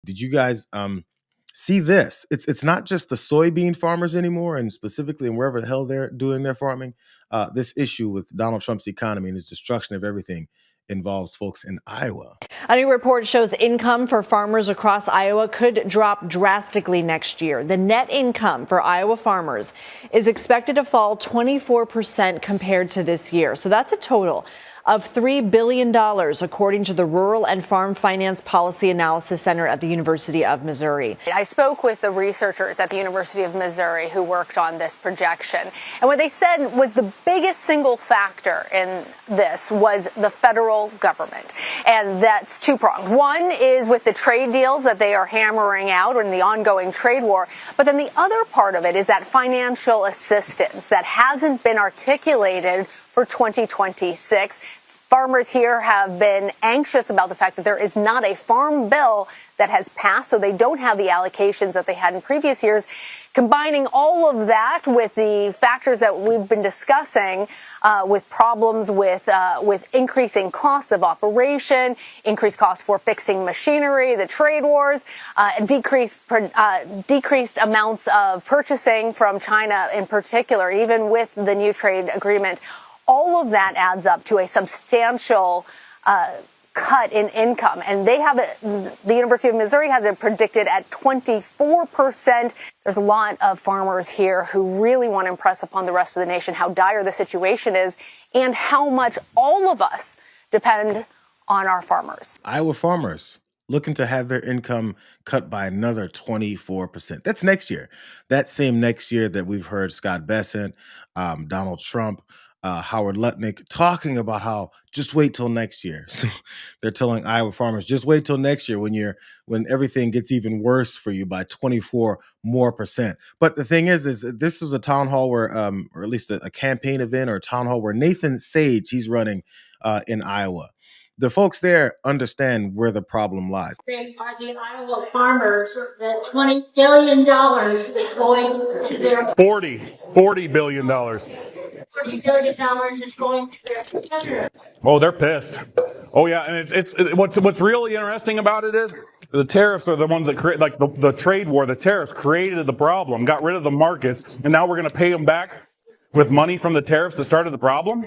Did you guys see this? It's not just the soybean farmers anymore, and specifically in wherever the hell they're doing their farming. This issue with Donald Trump's economy and his destruction of everything involves folks in Iowa. A new report shows income for farmers across Iowa could drop drastically next year. The net income for Iowa farmers is expected to fall 24% compared to this year. So that's a total of $3 billion, according to the Rural and Farm Finance Policy Analysis Center at the University of Missouri. I spoke with the researchers at the University of Missouri who worked on this projection. And what they said was the biggest single factor in this was the federal government. And that's two-pronged. One is with the trade deals that they are hammering out in the ongoing trade war. But then the other part of it is that financial assistance that hasn't been articulated for 2026. Farmers here have been anxious about the fact that there is not a farm bill that has passed, so they don't have the allocations that they had in previous years. Combining all of that with the factors that we've been discussing, with problems with increasing costs of operation, increased costs for fixing machinery, the trade wars, decreased amounts of purchasing from China in particular, even with the new trade agreement. All of that adds up to a substantial cut in income. And the University of Missouri has it predicted at 24%. There's a lot of farmers here who really want to impress upon the rest of the nation how dire the situation is and how much all of us depend on our farmers. Iowa farmers looking to have their income cut by another 24%. That's next year. That same next year that we've heard Scott Bessent, Donald Trump, Howard Lutnick talking about how just wait till next year. So they're telling Iowa farmers, just wait till next year when everything gets even worse for you by 24 more percent. But the thing is this was a town hall where, or at least a campaign event or a town hall where Nathan Sage, he's running in Iowa. The folks there understand where the problem lies. Are the Iowa farmers that $20 billion is going to their $40 billion. $40 billion is going to their competitors? Oh, they're pissed. Oh yeah, and it's what's really interesting about it is the tariffs are the ones that create, like the trade war. The tariffs created the problem, got rid of the markets, and now we're going to pay them back with money from the tariffs that started the problem.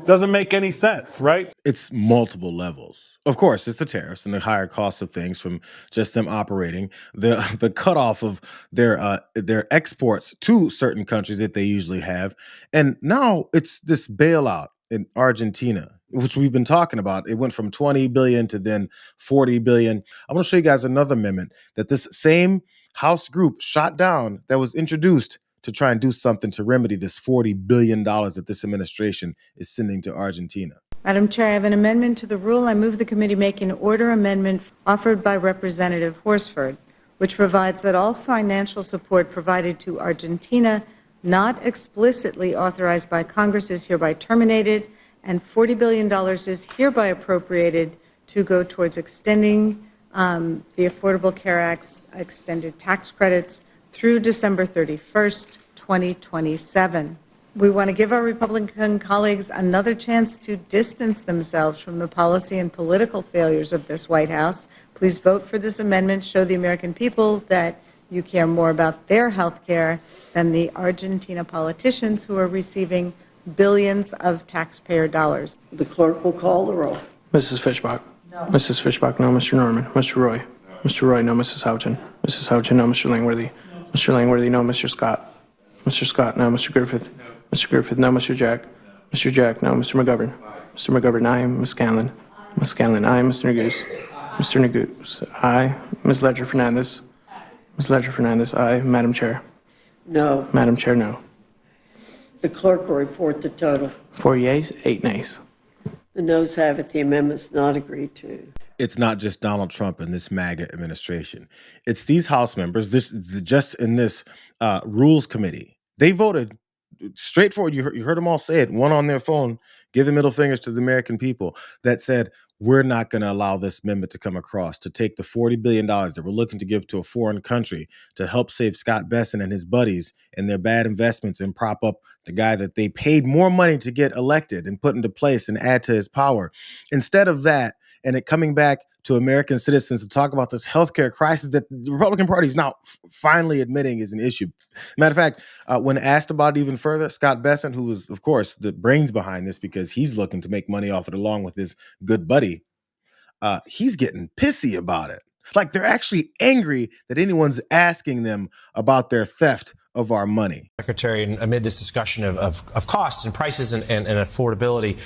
Doesn't make any sense, right? It's multiple levels. Of course, it's the tariffs and the higher costs of things from just them operating, the cutoff of their exports to certain countries that they usually have. And now it's this bailout in Argentina, which we've been talking about. It went from 20 billion to then 40 billion. I'm going to show you guys another amendment that this same House group shot down that was introduced to try and do something to remedy this $40 billion that this administration is sending to Argentina. Madam Chair, I have an amendment to the rule. I move the committee make an order amendment offered by Representative Horsford, which provides that all financial support provided to Argentina not explicitly authorized by Congress is hereby terminated, and $40 billion is hereby appropriated to go towards extending the Affordable Care Act's extended tax credits through December 31st, 2027. We want to give our Republican colleagues another chance to distance themselves from the policy and political failures of this White House. Please vote for this amendment. Show the American people that you care more about their health care than the Argentina politicians who are receiving billions of taxpayer dollars. The clerk will call the roll. Mrs. Fishbach. No. Mrs. Fishbach, no. Mr. Norman. Mr. Roy. No. Mr. Roy, no. Mrs. Houghton. Mrs. Houghton, no. Mr. Langworthy. Mr. Langworthy, no. Mr. Scott. Mr. Scott, no. Mr. Griffith. No. Mr. Griffith, no. Mr. Jack. Mr. Jack, no. Mr. McGovern. Mr. McGovern, aye. Ms. Scanlon. Ms. Scanlon, aye. Mr. Neguse. Mr. Neguse, aye. Ms. Ledger Fernandez. Ms. Ledger Fernandez, aye. Madam Chair. No. Madam Chair, no. The clerk will report the total. 4 yeas, 8 nays. The noes have it. The amendment's not agreed to. It's not just Donald Trump and this MAGA administration. It's these House members, just in this Rules Committee. They voted straightforward. You heard them all say it, one on their phone, giving middle fingers to the American people, that said, we're not going to allow this amendment to come across, to take the $40 billion that we're looking to give to a foreign country to help save Scott Bessent and his buddies and their bad investments and prop up the guy that they paid more money to get elected and put into place and add to his power. Instead of that, and it coming back to American citizens to talk about this healthcare crisis that the Republican Party is now finally admitting is an issue. Matter of fact, when asked about it even further, Scott Bessent, who was, of course, the brains behind this because he's looking to make money off it along with his good buddy, he's getting pissy about it. Like they're actually angry that anyone's asking them about their theft of our money. Secretary, and amid this discussion of costs and prices and affordability,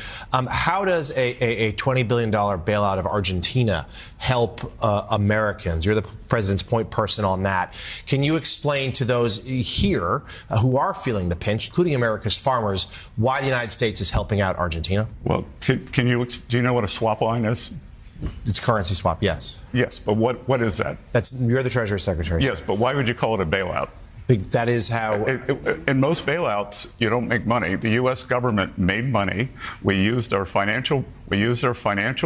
how does a $20 billion bailout of Argentina help Americans? You're the president's point person on that. Can you explain to those here who are feeling the pinch, including America's farmers, why the United States is helping out Argentina? Well, do you know what a swap line is? It's currency swap, yes. Yes, but what is that? You're the Treasury Secretary. Yes, but why would you call it a bailout? That is how. In most bailouts, you don't make money. The U.S. government made money. We used our financial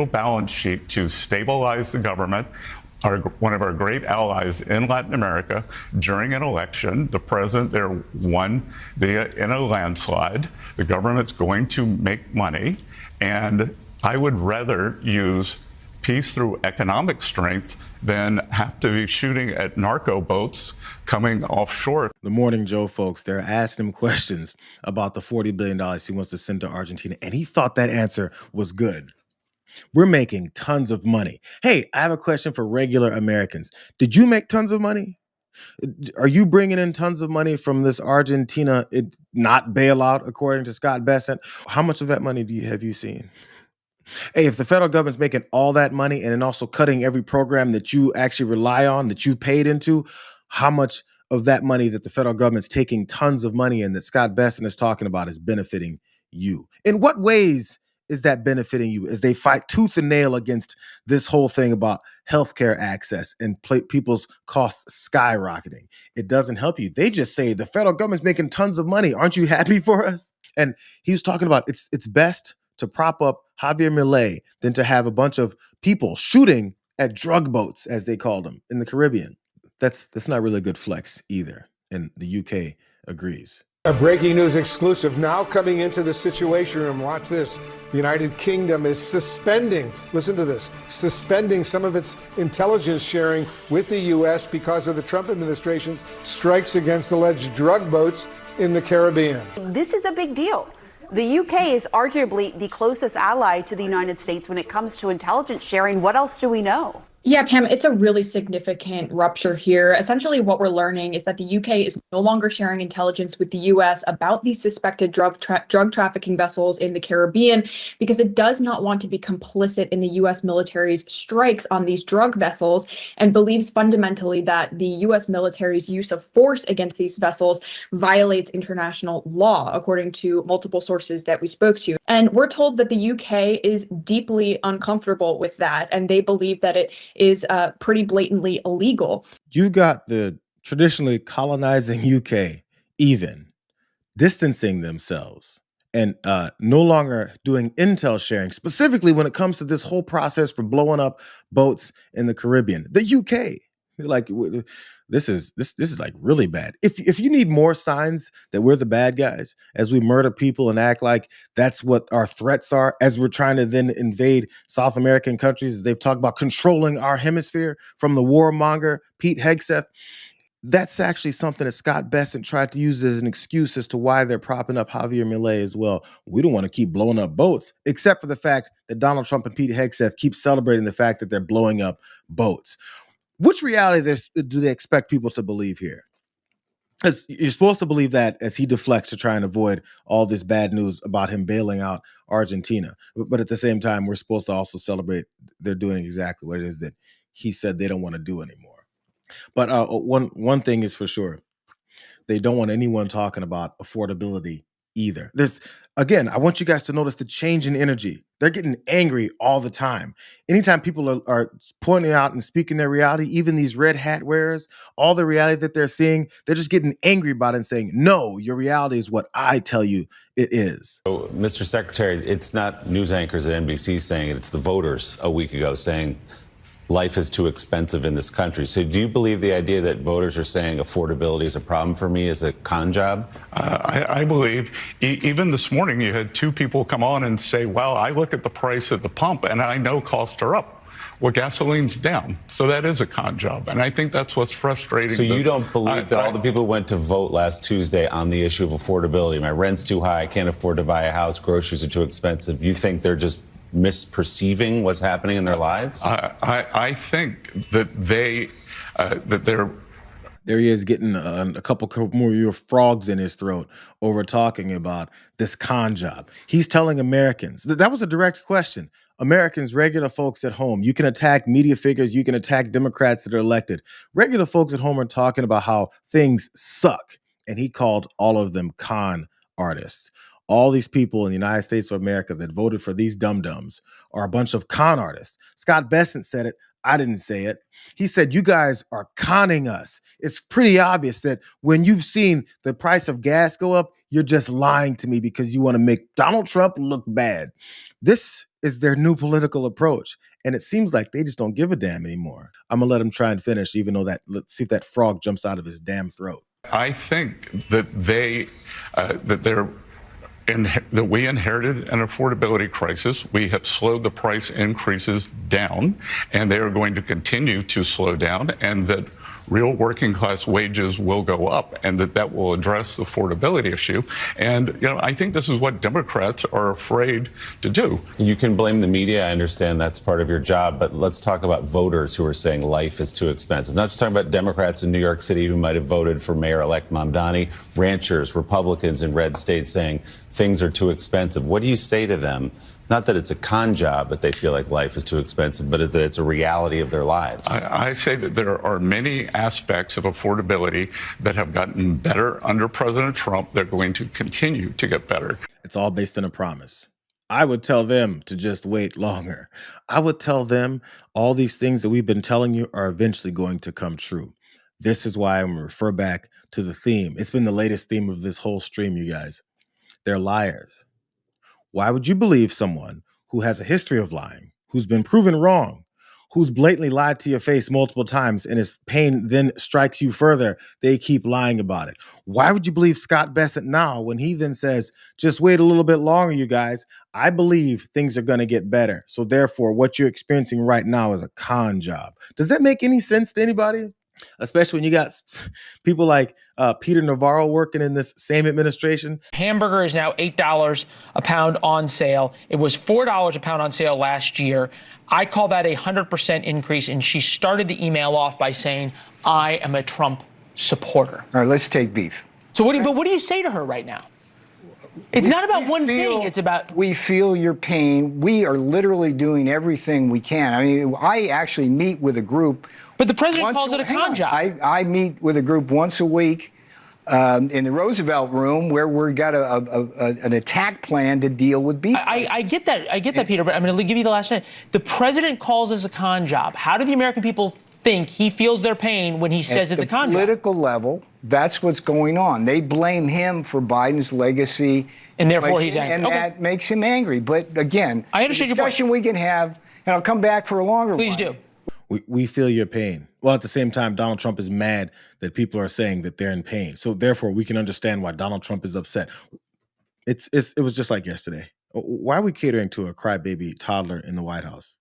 balance sheet to stabilize the government. One of our great allies in Latin America, during an election, the president there won in a landslide. The government's going to make money, and I would rather use peace through economic strength than have to be shooting at narco boats coming offshore. The Morning Joe folks, they're asking him questions about the $40 billion he wants to send to Argentina, and he thought that answer was good. We're making tons of money. Hey, I have a question for regular Americans. Did you make tons of money? Are you bringing in tons of money from this Argentina not bailout, according to Scott Bessent? How much of that money have you seen? Hey, if the federal government's making all that money and then also cutting every program that you actually rely on, that you paid into, how much of that money that the federal government's taking tons of money in that Scott Bessent is talking about is benefiting you? In what ways is that benefiting you as they fight tooth and nail against this whole thing about healthcare access and people's costs skyrocketing? It doesn't help you. They just say the federal government's making tons of money. Aren't you happy for us? And he was talking about it's best to prop up Javier Milei than to have a bunch of people shooting at drug boats, as they called them, in the Caribbean. That's not really a good flex either, and the UK agrees. A breaking news exclusive now coming into the Situation Room. Watch this. The United Kingdom is suspending, listen to this, suspending some of its intelligence sharing with the U.S. because of the Trump administration's strikes against alleged drug boats in the Caribbean. This is a big deal. The UK is arguably the closest ally to the United States when it comes to intelligence sharing. What else do we know? Yeah, Pam, it's a really significant rupture here. Essentially, what we're learning is that the UK is no longer sharing intelligence with the US about these suspected drug trafficking vessels in the Caribbean because it does not want to be complicit in the US military's strikes on these drug vessels and believes fundamentally that the US military's use of force against these vessels violates international law, according to multiple sources that we spoke to. And we're told that the UK is deeply uncomfortable with that, and they believe that it is pretty blatantly illegal. You've got the traditionally colonizing UK even distancing themselves and no longer doing intel sharing, specifically when it comes to this whole process for blowing up boats in the Caribbean. The UK, like, this is like really bad. If you need more signs that we're the bad guys as we murder people and act like that's what our threats are, as we're trying to then invade South American countries, they've talked about controlling our hemisphere from the warmonger Pete Hegseth. That's actually something that Scott Bessent tried to use as an excuse as to why they're propping up Javier Milei as well. We don't want to keep blowing up boats, except for the fact that Donald Trump and Pete Hegseth keep celebrating the fact that they're blowing up boats. Which reality do they expect people to believe here? Because you're supposed to believe that as he deflects to try and avoid all this bad news about him bailing out Argentina. But at the same time, we're supposed to also celebrate they're doing exactly what it is that he said they don't want to do anymore. But one thing is for sure, they don't want anyone talking about affordability either. Again, I want you guys to notice the change in energy. They're getting angry all the time. Anytime people are pointing out and speaking their reality, even these red hat wearers, all the reality that they're seeing, they're just getting angry about it and saying, no, your reality is what I tell you it is. So, Mr. Secretary, it's not news anchors at NBC saying it. It's the voters a week ago saying life is too expensive in this country. So do you believe the idea that voters are saying affordability is a problem for me is a con job? I believe even this morning you had two people come on and say, well, I look at the price at the pump and I know costs are up. Well, gasoline's down, so that is a con job, and I think that's what's frustrating. So you don't believe that all the people who went to vote last Tuesday on the issue of affordability, my rent's too high, I can't afford to buy a house, groceries are too expensive, you think they're just misperceiving what's happening in their lives? I think that they're. There he is getting a couple more frogs in his throat over talking about this con job. He's telling Americans, that was a direct question. Americans, regular folks at home, you can attack media figures, you can attack Democrats that are elected. Regular folks at home are talking about how things suck. And he called all of them con artists. All these people in the United States of America that voted for these dum-dums are a bunch of con artists. Scott Bessent said it. I didn't say it. He said, you guys are conning us. It's pretty obvious that when you've seen the price of gas go up, you're just lying to me because you want to make Donald Trump look bad. This is their new political approach. And it seems like they just don't give a damn anymore. I'm going to let him try and finish, even though let's see if that frog jumps out of his damn throat. I think that that we inherited an affordability crisis. We have slowed the price increases down, and they are going to continue to slow down, and that real working class wages will go up, and that will address the affordability issue. And, I think this is what Democrats are afraid to do. You can blame the media. I understand that's part of your job, but let's talk about voters who are saying life is too expensive. Not just talking about Democrats in New York City who might have voted for Mayor-elect Mamdani, ranchers, Republicans in red states saying things are too expensive. What do you say to them? Not that it's a con job, but they feel like life is too expensive, but that it's a reality of their lives. I say that there are many aspects of affordability that have gotten better under President Trump. They're going to continue to get better. It's all based on a promise. I would tell them to just wait longer. I would tell them all these things that we've been telling you are eventually going to come true. This is why I'm going to refer back to the theme. It's been the latest theme of this whole stream, you guys. They're liars. Why would you believe someone who has a history of lying, who's been proven wrong, who's blatantly lied to your face multiple times, and his pain then strikes you further? They keep lying about it. Why would you believe Scott Bessent now when he then says, just wait a little bit longer, you guys? I believe things are going to get better. So therefore, what you're experiencing right now is a con job. Does that make any sense to anybody? Especially when you got people like Peter Navarro working in this same administration. Hamburger is now $8 a pound on sale. It was $4 a pound on sale last year. I call that a 100% increase. And she started the email off by saying, I am a Trump supporter. All right, let's take beef. So what do you say to her right now? It's not about one thing. It's about. We feel your pain. We are literally doing everything we can. I mean, I actually meet with a group. But the president calls it a con job. I meet with a group once a week in the Roosevelt Room where we've got an attack plan to deal with beef. I get that. I get that, Peter. But I'm going to give you the last minute. The president calls this a con job. How do the American people think he feels their pain when he says it's a con job? At the political level, that's what's going on. They blame him for Biden's legacy. And therefore he's angry. And that makes him angry. But again, I understand the discussion we can have, and I'll come back for a longer one. Please do. We feel your pain. Well, at the same time, Donald Trump is mad that people are saying that they're in pain. So therefore, we can understand why Donald Trump is upset. It was just like yesterday. Why are we catering to a crybaby toddler in the White House?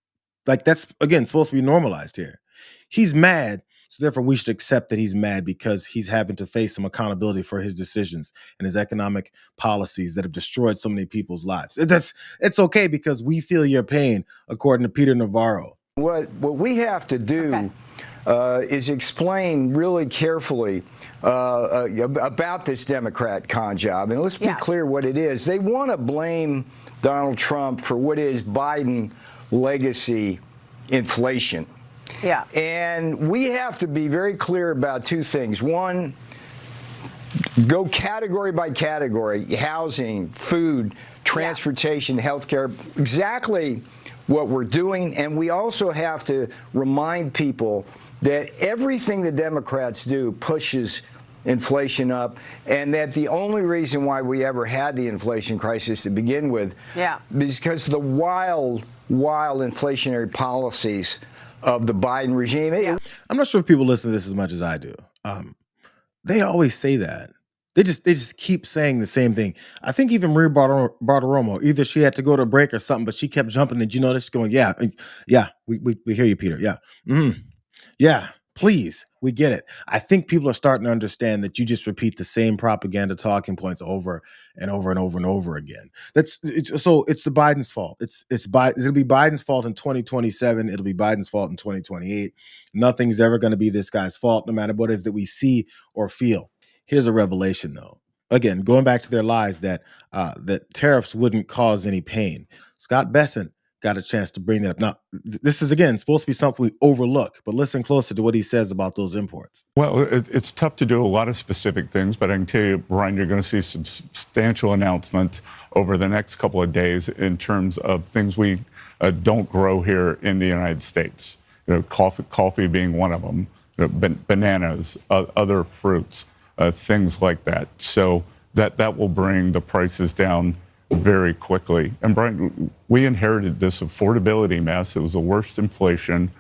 Like, that's, again, supposed to be normalized here. He's mad, so therefore we should accept that he's mad because he's having to face some accountability for his decisions and his economic policies that have destroyed so many people's lives. It's okay because we feel your pain, according to Peter Navarro. What we have to do is explain really carefully about this Democrat con job. And let's be clear what it is. They want to blame Donald Trump for what is Biden legacy inflation. Yeah. And we have to be very clear about two things. One, go category by category: housing, food, transportation, healthcare, exactly what we're doing. And we also have to remind people that everything the Democrats do pushes inflation up, and that the only reason why we ever had the inflation crisis to begin with is because of the wild inflationary policies of the Biden regime. I'm not sure if people listen to this as much as I do. They always say that. They just keep saying the same thing. I think even Maria Bartiromo, either she had to go to a break or something, but she kept jumping. And you know, this going, yeah, yeah, we hear you, Peter. Yeah, yeah, please, we get it. I think people are starting to understand that you just repeat the same propaganda talking points over and over and over and over again. So it's the Biden's fault. It'll be Biden's fault in 2027. It'll be Biden's fault in 2028. Nothing's ever going to be this guy's fault, no matter what it is that we see or feel. Here's a revelation, though. Again, going back to their lies that that tariffs wouldn't cause any pain. Scott Bessent got a chance to bring that up. Now, this is again supposed to be something we overlook, but listen closer to what he says about those imports. Well, it's tough to do a lot of specific things, but I can tell you, Brian, you're going to see some substantial announcements over the next couple of days in terms of things we don't grow here in the United States. You know, coffee being one of them, you know, bananas, other fruits, things like that. So that will bring the prices down very quickly. And Brian, we inherited this affordability mess. It was the worst inflation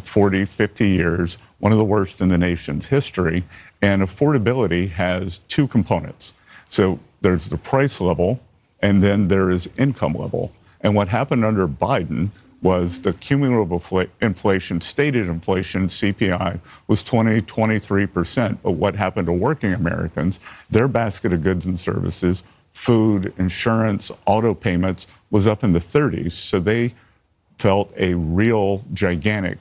40, 50 years, one of the worst in the nation's history. And affordability has two components. So there's the price level, and then there is income level. And what happened under Biden was the cumulative inflation, stated inflation, CPI, was 23%. But what happened to working Americans, their basket of goods and services, food, insurance, auto payments was up in the 30s. So they felt a real gigantic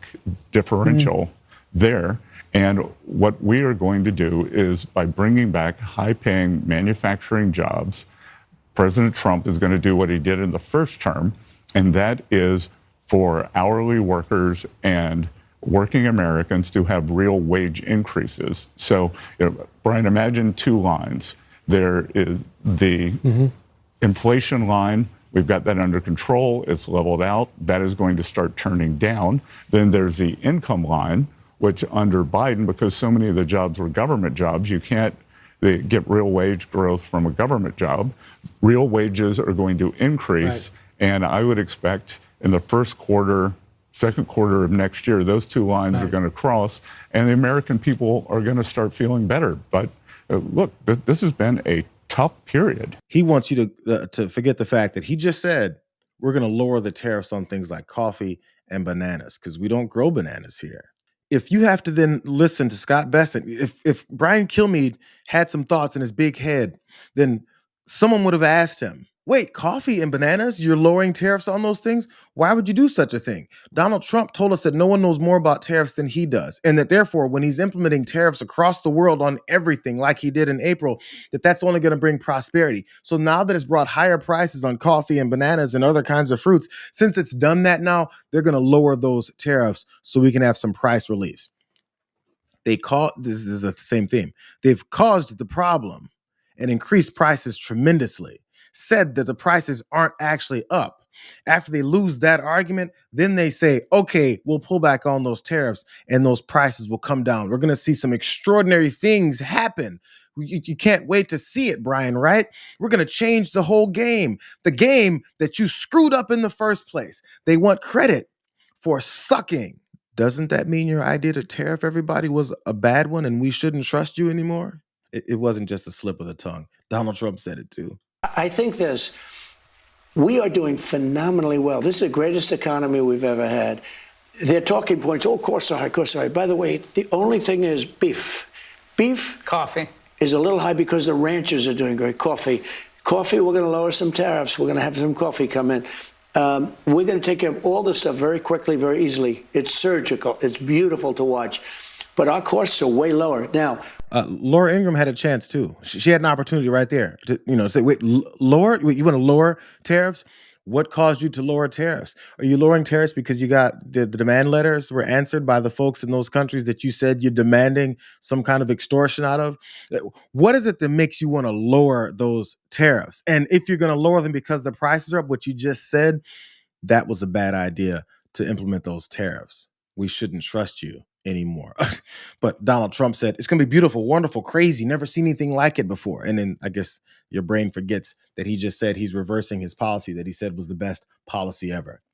differential there. And what we are going to do is by bringing back high-paying manufacturing jobs, President Trump is going to do what he did in the first term, and that is for hourly workers and working Americans to have real wage increases. So, Brian, imagine two lines. There is the inflation line. We've got that under control. It's leveled out. That is going to start turning down. Then there's the income line, which under Biden, because so many of the jobs were government jobs, you can't get real wage growth from a government job. Real wages are going to increase. Right. And I would expect in the first quarter, second quarter of next year, those two lines are going to cross, and the American people are going to start feeling better. But look, this has been a tough period. He wants you to forget the fact that he just said we're going to lower the tariffs on things like coffee and bananas because we don't grow bananas here. If you have to then listen to Scott Bessent, if Brian Kilmeade had some thoughts in his big head, then someone would have asked him, wait, coffee and bananas, you're lowering tariffs on those things? Why would you do such a thing? Donald Trump told us that no one knows more about tariffs than he does, and that therefore, when he's implementing tariffs across the world on everything like he did in April, that's only going to bring prosperity. So now that it's brought higher prices on coffee and bananas and other kinds of fruits, since it's done that now, they're going to lower those tariffs so we can have some price reliefs. This is the same theme. They've caused the problem and increased prices tremendously. Said that the prices aren't actually up. After they lose that argument, then they say, okay, we'll pull back on those tariffs and those prices will come down. We're going to see some extraordinary things happen. You can't wait to see it, Brian, right? We're going to change the whole game, the game that you screwed up in the first place. They want credit for sucking. Doesn't that mean your idea to tariff everybody was a bad one and we shouldn't trust you anymore? It wasn't just a slip of the tongue. Donald Trump said it too. I think we are doing phenomenally well. This is the greatest economy we've ever had. Their talking points, costs are high, costs are high. By the way, the only thing is beef. Coffee is a little high because the ranchers are doing great. Coffee, we're going to lower some tariffs. We're going to have some coffee come in. We're going to take care of all this stuff very quickly, very easily. It's surgical. It's beautiful to watch. But our costs are way lower. Now, Laura Ingraham had a chance too. She had an opportunity right there to, say, wait, lower? You want to lower tariffs? What caused you to lower tariffs? Are you lowering tariffs because you got the demand letters were answered by the folks in those countries that you said you're demanding some kind of extortion out of? What is it that makes you want to lower those tariffs? And if you're going to lower them because the prices are up, what you just said, that was a bad idea to implement those tariffs. We shouldn't trust you anymore. But Donald Trump said, it's going to be beautiful, wonderful, crazy, never seen anything like it before. And then I guess your brain forgets that he just said he's reversing his policy that he said was the best policy ever.